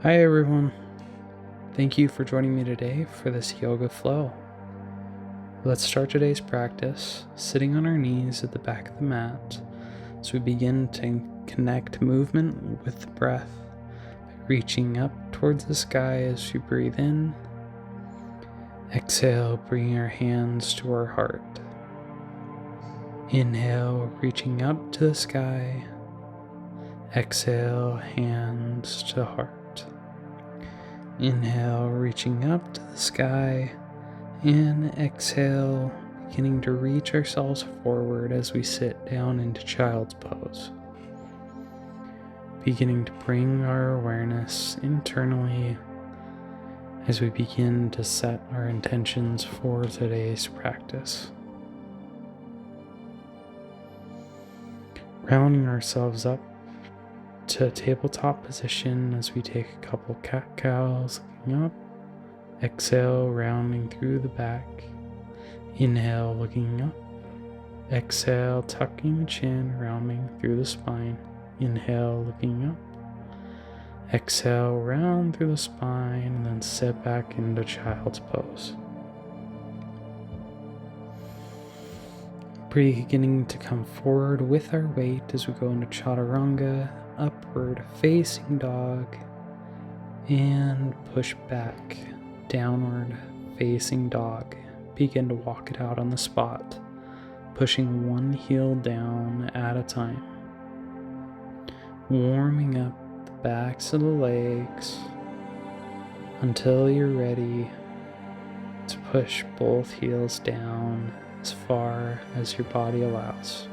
Hi everyone, thank you for joining me today for this yoga flow. Let's start today's practice sitting on our knees at the back of the mat as we begin to connect movement with the breath by reaching up towards the sky as we breathe in. Exhale, bringing our hands to our heart. Inhale, reaching up to the sky. Exhale, hands to heart. Inhale, reaching up to the sky, and exhale, beginning to reach ourselves forward as we sit down into child's pose. Beginning to bring our awareness internally as we begin to set our intentions for today's practice. Rounding ourselves up to a tabletop position as we take a couple cat-cows, looking up. Exhale, rounding through the back. Inhale, looking up. Exhale, tucking the chin, rounding through the spine. Inhale, looking up. Exhale, round through the spine, and then sit back into child's pose. Beginning to come forward with our weight as we go into chaturanga, upward facing dog, and push back, downward facing dog. Begin to walk it out on the spot, pushing one heel down at a time. Warming up the backs of the legs until you're ready to push both heels down as far as your body allows.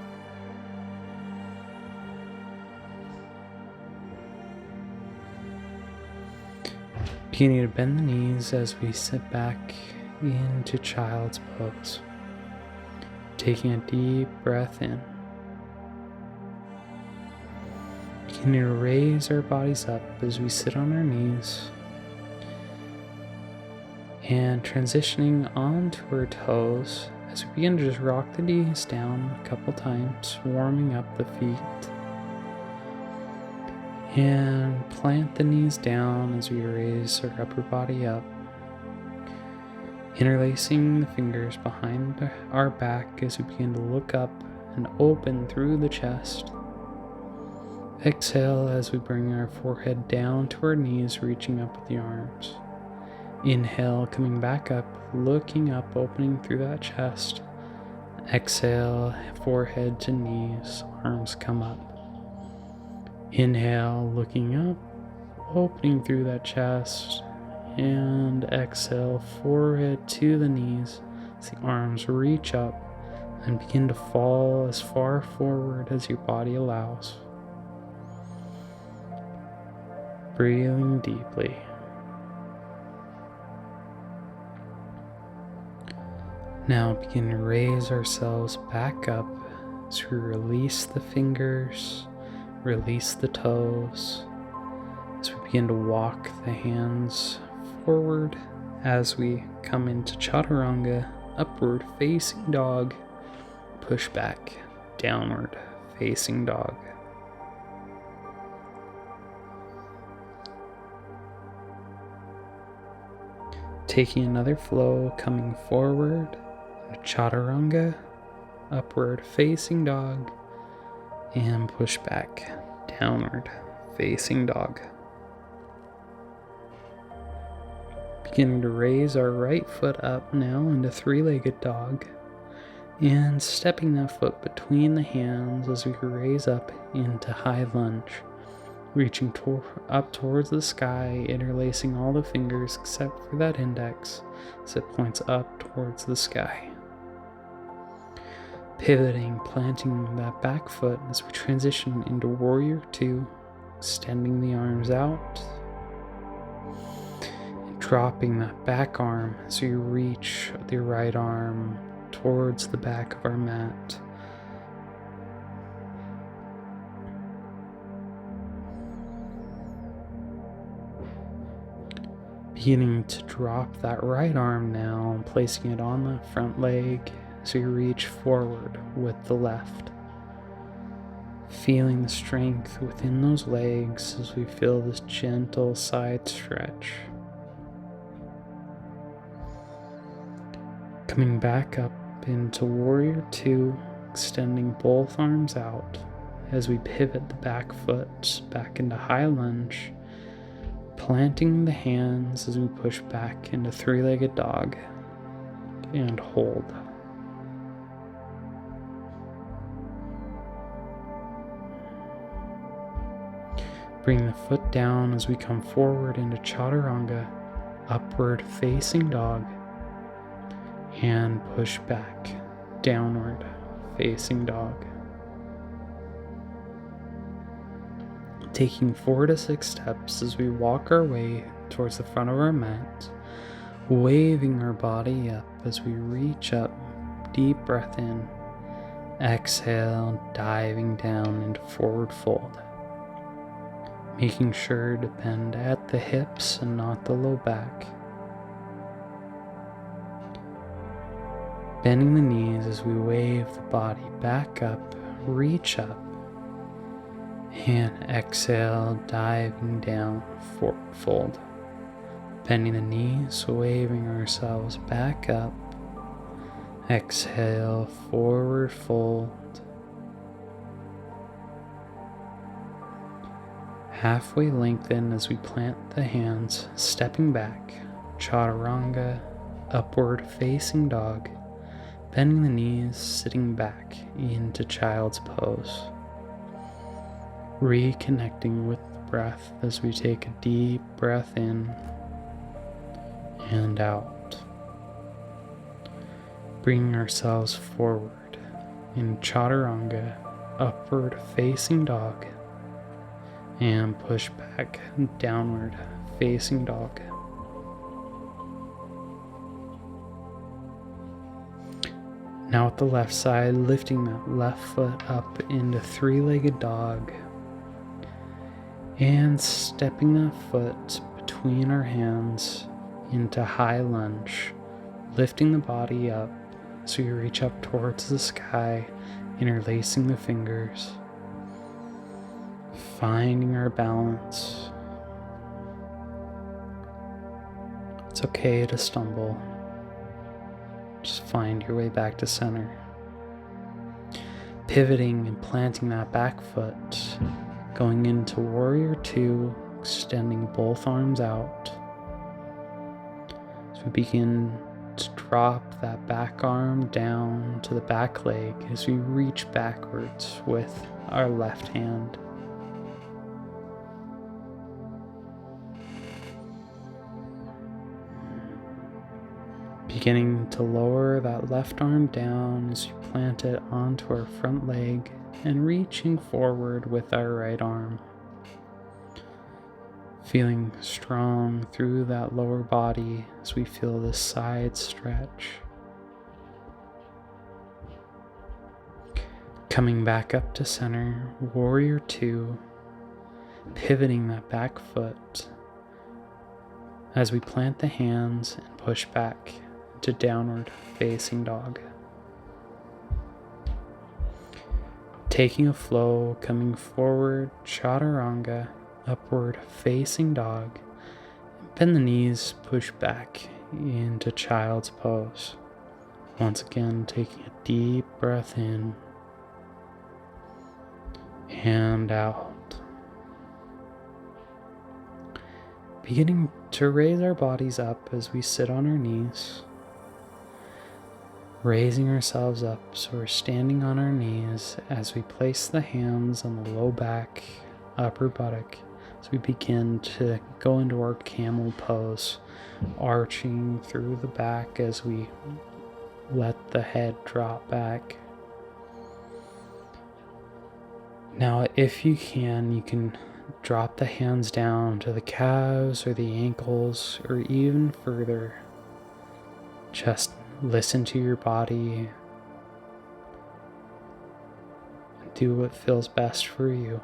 Beginning to bend the knees as we sit back into child's pose. Taking a deep breath in. Beginning to raise our bodies up as we sit on our knees. And transitioning onto our toes as we begin to just rock the knees down a couple times, warming up the feet. And plant the knees down as we raise our upper body up. Interlacing the fingers behind our back as we begin to look up and open through the chest. Exhale as we bring our forehead down to our knees, reaching up with the arms. Inhale, coming back up, looking up, opening through that chest. Exhale, forehead to knees, arms come up. Inhale, looking up, opening through that chest, and exhale, forehead to the knees as the arms reach up and begin to fall as far forward as your body allows. Breathing deeply. Now begin to raise ourselves back up as we release the fingers. Release the toes as we begin to walk the hands forward as we come into chaturanga, upward facing dog, push back, downward facing dog. Taking another flow, coming forward, chaturanga, upward facing dog, and push back, downward facing dog. Beginning to raise our right foot up now into three-legged dog, and stepping that foot between the hands as we raise up into high lunge, reaching up towards the sky, interlacing all the fingers except for that index as it points up towards the sky. Pivoting, planting that back foot as we transition into Warrior 2, extending the arms out, and dropping that back arm as we reach the right arm towards the back of our mat. Beginning to drop that right arm now and placing it on the front leg as we reach forward with the left. feeling the strength within those legs as we feel this gentle side stretch. Coming back up into Warrior 2, extending both arms out as we pivot the back foot back into high lunge, planting the hands as we push back into three-legged dog and hold. Bring the foot down as we come forward into Chaturanga, upward facing dog, and push back, downward facing dog. Taking 4 to 6 steps as we walk our way towards the front of our mat, waving our body up as we reach up, deep breath in, exhale, diving down into forward fold. Making sure to bend at the hips and not the low back. Bending the knees as we wave the body back up, reach up, and exhale, diving down, forward fold. Bending the knees, waving ourselves back up, exhale, forward fold. Halfway lengthen as we plant the hands, stepping back, Chaturanga, upward facing dog, bending the knees, sitting back into child's pose. Reconnecting with the breath as we take a deep breath in and out. Bringing ourselves forward in Chaturanga, upward facing dog, and push back, downward facing dog. Now at the left side, lifting that left foot up into three-legged dog and stepping that foot between our hands into high lunge, lifting the body up so you reach up towards the sky, interlacing the fingers, finding our balance. It's okay to stumble. Just find your way back to center. Pivoting and planting that back foot, going into Warrior 2, extending both arms out. As we begin to drop that back arm down to the back leg as we reach backwards with our left hand. Beginning to lower that left arm down as you plant it onto our front leg and reaching forward with our right arm. Feeling strong through that lower body as we feel this side stretch. Coming back up to center, Warrior 2, pivoting that back foot as we plant the hands and push back to downward facing dog. Taking a flow, coming forward, Chaturanga, upward facing dog, bend the knees, push back into child's pose. Once again, taking a deep breath in and out. Beginning to raise our bodies up as we sit on our knees. Raising ourselves up so we're standing on our knees as we place the hands on the low back, upper buttock, as we begin to go into our camel pose, arching through the back as we let the head drop back. Now, if you can drop the hands down to the calves or the ankles or even further. Just listen to your body and do what feels best for you.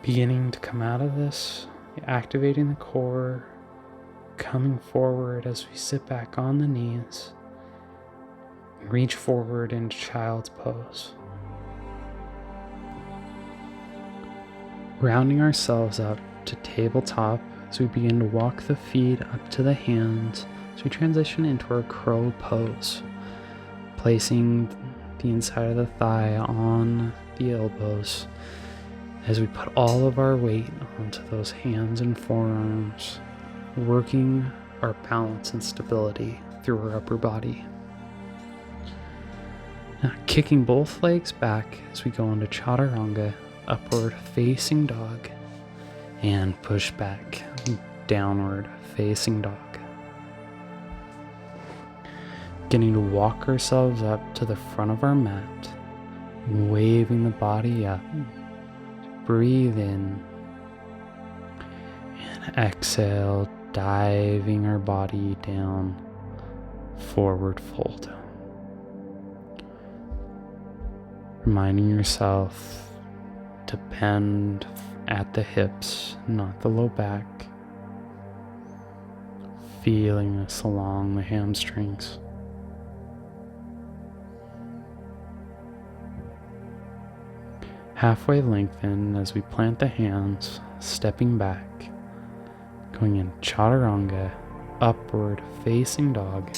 Beginning to come out of this, activating the core, coming forward as we sit back on the knees, Reach forward into child's pose. Rounding ourselves up to tabletop as we begin to walk the feet up to the hands as we transition into our crow pose, placing the inside of the thigh on the elbows as we put all of our weight onto those hands and forearms, working our balance and stability through our upper body. Now, kicking both legs back as we go into chaturanga, upward facing dog, and push back, downward facing dog. Getting to walk ourselves up to the front of our mat, waving the body up. Breathe in and exhale, diving our body down, forward fold. Reminding yourself to bend at the hips, not the low back. Feeling this along the hamstrings. Halfway lengthen as we plant the hands, stepping back, going in chaturanga, upward facing dog,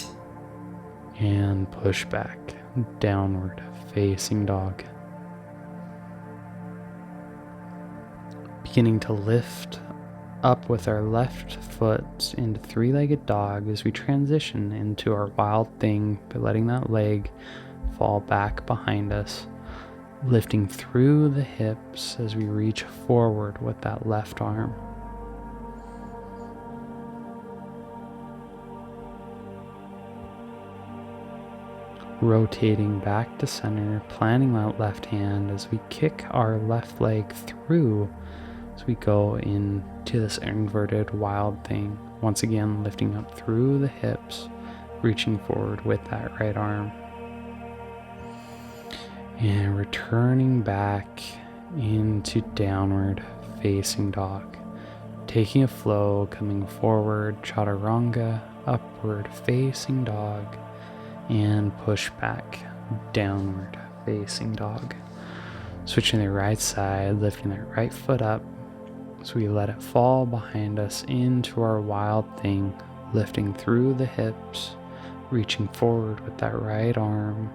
and push back, downward facing dog. Beginning to lift up with our left foot into three-legged dog as we transition into our wild thing by letting that leg fall back behind us. Lifting through the hips as we reach forward with that left arm. Rotating back to center, planting that left hand as we kick our left leg through as we go into this inverted wild thing. Once again, lifting up through the hips, reaching forward with that right arm. And returning back into downward facing dog. Taking a flow, coming forward, chaturanga, upward facing dog, and push back, downward facing dog. Switching the right side, lifting that right foot up so we let it fall behind us into our wild thing, lifting through the hips, reaching forward with that right arm.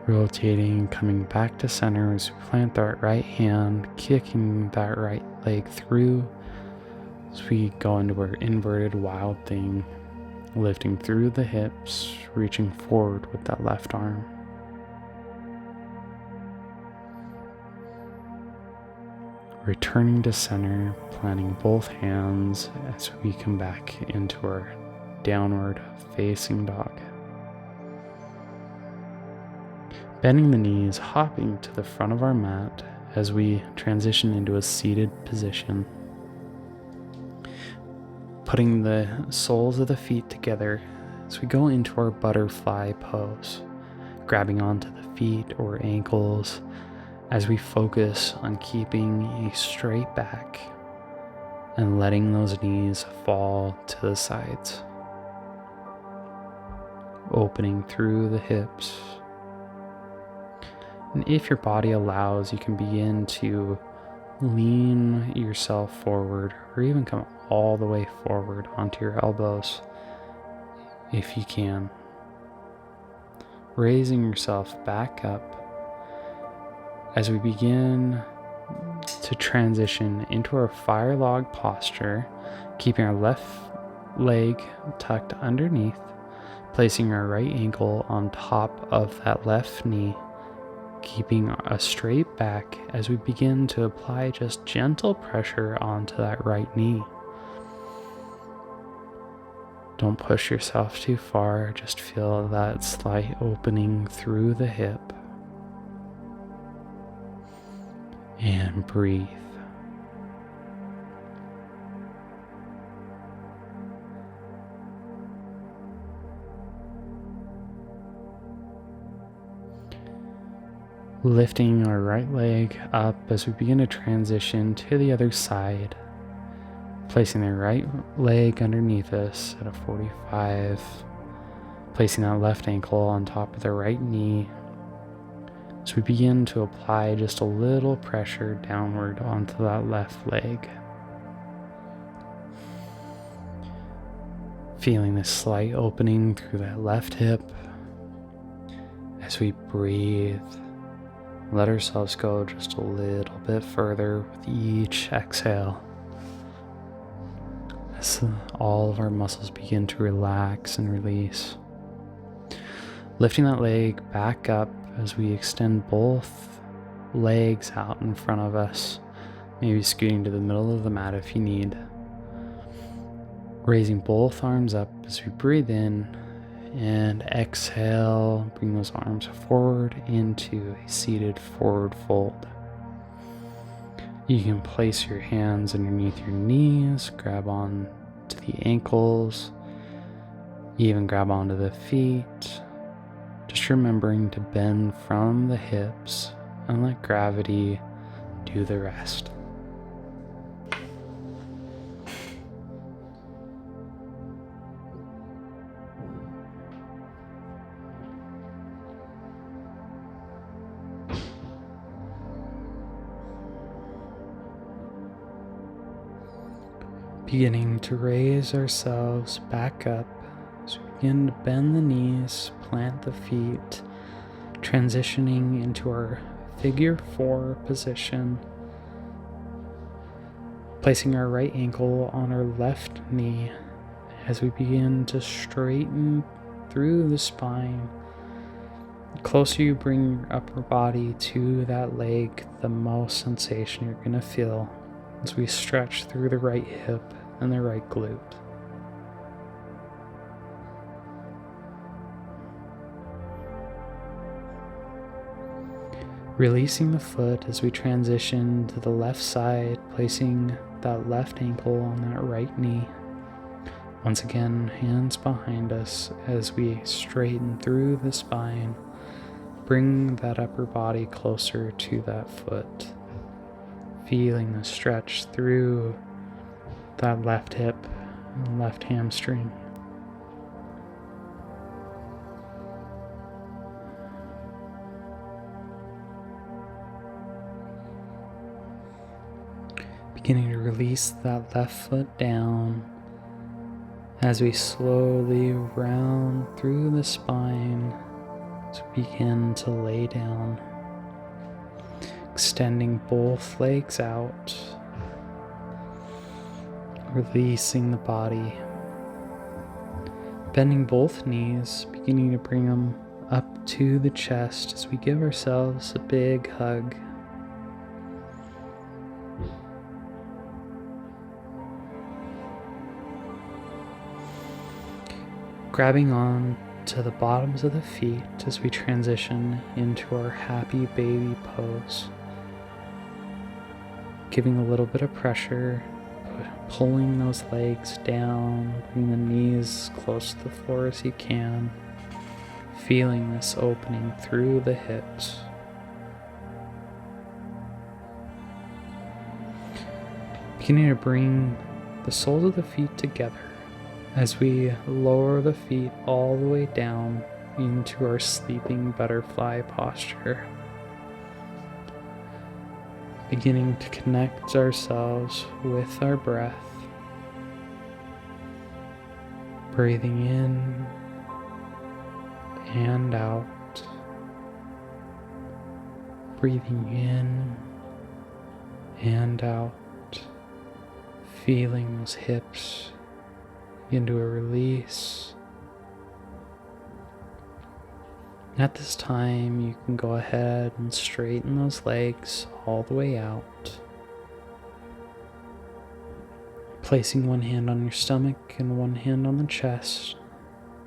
Rotating, coming back to center as we plant that right hand, kicking that right leg through as we go into our inverted wild thing, lifting through the hips, reaching forward with that left arm. Returning to center, planting both hands as we come back into our downward facing dog. Bending the knees, hopping to the front of our mat as we transition into a seated position. Putting the soles of the feet together as we go into our butterfly pose, grabbing onto the feet or ankles as we focus on keeping a straight back and letting those knees fall to the sides. Opening through the hips. And if your body allows, you can begin to lean yourself forward or even come all the way forward onto your elbows if you can. Raising yourself back up as we begin to transition into our fire log posture, keeping our left leg tucked underneath, placing our right ankle on top of that left knee, keeping a straight back as we begin to apply just gentle pressure onto that right knee. Don't push yourself too far, just feel that slight opening through the hip. And breathe. Lifting our right leg up as we begin to transition to the other side. Placing the right leg underneath us at a 45. Placing that left ankle on top of the right knee. So we begin to apply just a little pressure downward onto that left leg. Feeling this slight opening through that left hip. As we breathe, let ourselves go just a little bit further with each exhale. As all of our muscles begin to relax and release. Lifting that leg back up as we extend both legs out in front of us, maybe scooting to the middle of the mat if you need. Raising both arms up as we breathe in and exhale, bring those arms forward into a seated forward fold. You can place your hands underneath your knees, grab on to the ankles, even grab onto the feet. Just remembering to bend from the hips and let gravity do the rest. Beginning to raise ourselves back up as we begin to bend the knees, plant the feet, transitioning into our figure 4 position, placing our right ankle on our left knee as we begin to straighten through the spine. The closer you bring your upper body to that leg, the most sensation you're going to feel as we stretch through the right hip and the right glute. Releasing the foot as we transition to the left side, placing that left ankle on that right knee. Once again, hands behind us as we straighten through the spine. Bring that upper body closer to that foot. Feeling the stretch through that left hip and left hamstring. Beginning to release that left foot down as we slowly round through the spine to begin to lay down, extending both legs out, releasing the body, bending both knees, beginning to bring them up to the chest as we give ourselves a big hug. Grabbing on to the bottoms of the feet as we transition into our happy baby pose. Giving a little bit of pressure, pulling those legs down, bring the knees close to the floor as you can. Feeling this opening through the hips. Beginning to bring the soles of the feet together as we lower the feet all the way down into our sleeping butterfly posture. Beginning to connect ourselves with our breath. Breathing in and out. Breathing in and out. Feeling those hips into a release. At this time, you can go ahead and straighten those legs all the way out. Placing one hand on your stomach and one hand on the chest.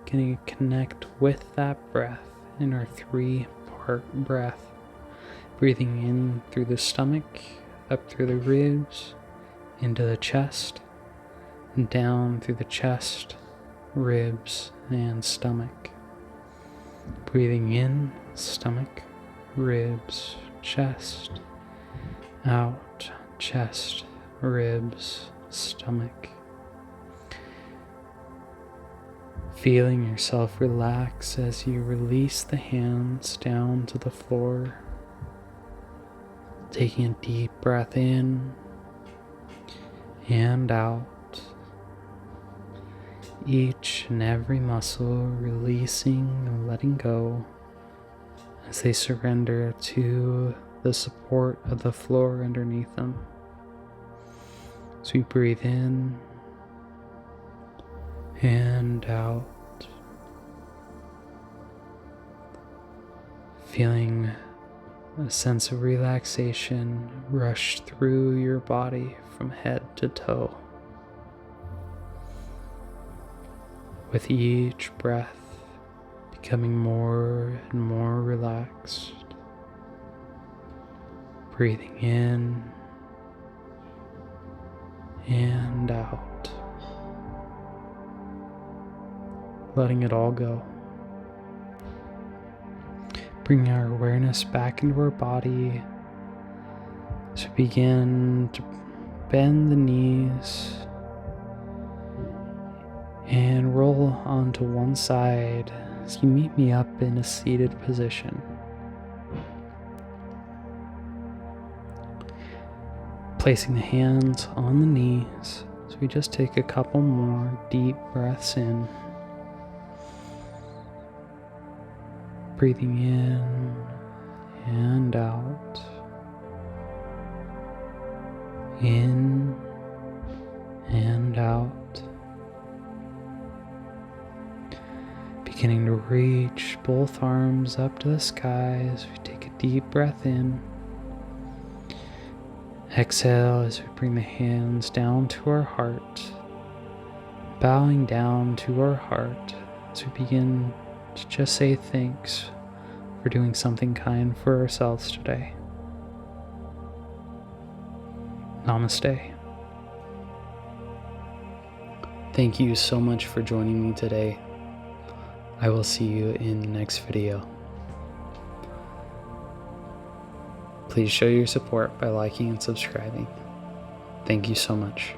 Can you connect with that breath in our 3-part breath? Breathing in through the stomach, up through the ribs, into the chest, and down through the chest, ribs, and stomach. Breathing in, stomach, ribs, chest, out, chest, ribs, stomach. Feeling yourself relax as you release the hands down to the floor. Taking a deep breath in and out. Each and every muscle releasing and letting go as they surrender to the support of the floor underneath them. So you breathe in and out, feeling a sense of relaxation rush through your body from head to toe. With each breath, becoming more and more relaxed. Breathing in and out. Letting it all go. Bringing our awareness back into our body as we begin to bend the knees and roll onto one side as you meet me up in a seated position. Placing the hands on the knees as we just take a couple more deep breaths in. Breathing in and out. In and out. Beginning to reach both arms up to the sky as we take a deep breath in. Exhale as we bring the hands down to our heart. Bowing down to our heart as we begin to just say thanks for doing something kind for ourselves today. Namaste. Thank you so much for joining me today. I will see you in the next video. Please show your support by liking and subscribing. Thank you so much.